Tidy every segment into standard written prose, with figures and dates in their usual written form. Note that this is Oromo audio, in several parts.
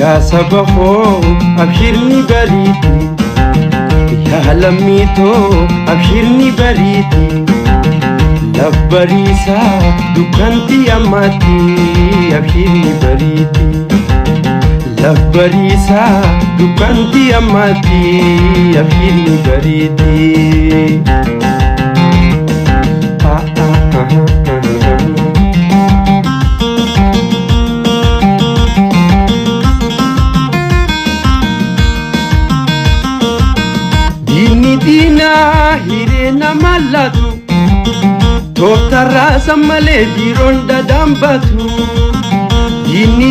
يا سبخو أبشرني بريتي يا لميتو أبشرني بريتي لبريسا دكانتي أماتي أبشرني بريتي لبريسا دكانتي أماتي أبشرني بريتي دينا هيرنا مالاتو توتا راس مالي ديرون دامباتو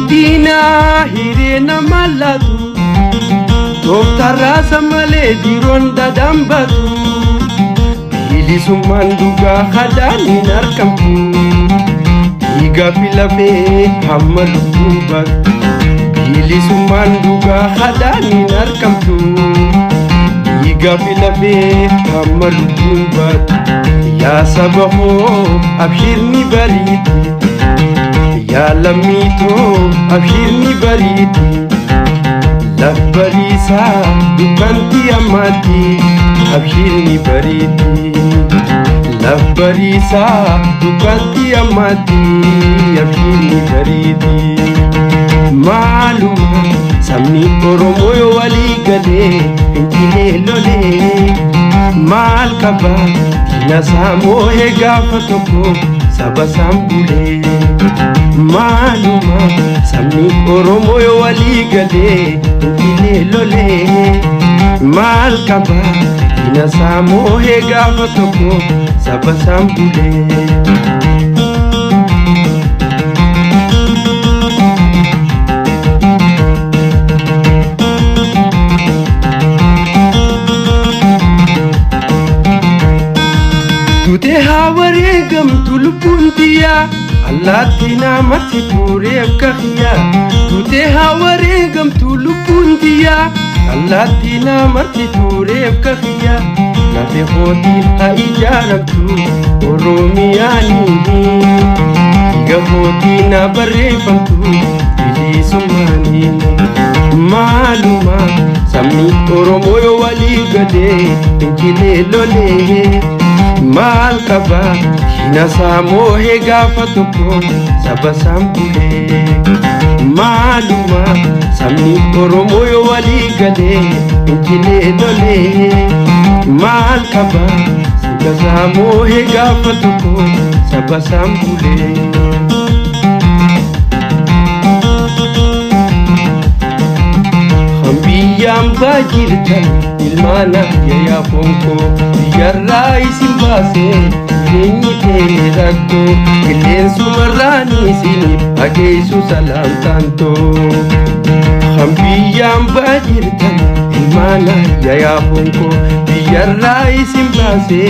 دينا هيرنا مالاتو توتا راس مالي ديرون دامباتو بيلي سمان دوغا خداني نركمتو إيغا بلابي حملو دوبات بيلي سمان دوغا خداني نركمتو قافلة أمل الجنبات يا سبخو أبشرني بريتي يا لميتو أبشرني بريتي لبريسا دكانتي أماتي أبشرني بريتي لبريسا دكانتي أماتي أبشرني بريتي معلومة سمي أورمو ولي قلي انتي لولي مال كبا نسامو هيغافتوكو سبا سامبولي معلومة سمي أورمو ولي قلي انتي لولي مال كبا نسامو هيغافتوكو سبا سامبولي hawaregam tulpuntiya allatina mati tureb kahiya tute hawaregam tulpuntiya allatina mati tureb kahiya nafe khoti ha ijaramtu oromiyani iga khoti na barefamtu bilisumani maluma sami oromoyo wali gade inkile lole mal kaba hina samo hegafatoko saba sambule maluma sami oromoyo wali gade inkile lole mal kaba hina samo hegafatoko saba sambule Bajirtan ilmana ya fonko yarra isin base yenyi terakko kilen sumarani sini ageisu salam tanto khambiyam bajirtan ilmana ya fonko yarra isin base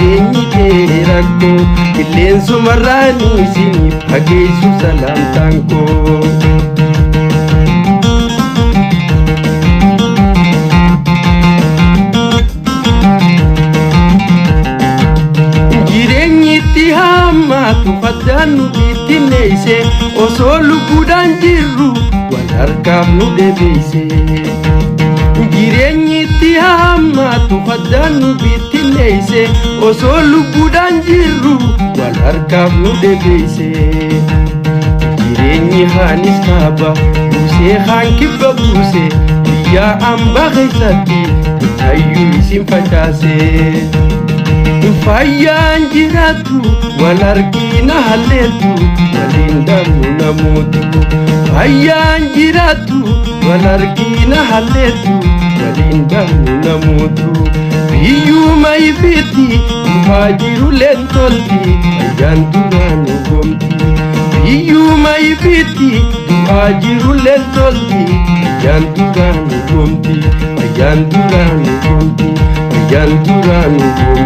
yenyi terakko kilen sumarani sini ageisu salam tanko tufadanu bitinese osolu budan jiru walarkam nu debese girenyi tihama tufadanu bitinese osolu budan jiru walarkam nu debese girenyi hanis kaba buse khanki babuse ya amba khaisati tayu isim fatase Fayan jiratu walarkina haletu walindamu namutu Fayan jiratu walarkina haletu walindamu namutu Biyu maifiti muhajiru lentolti Fayan duranu gomti Biyu maifiti muhajiru lentolti Fayan duranu gomti Fayan duranu gomti Fayan duranu gomti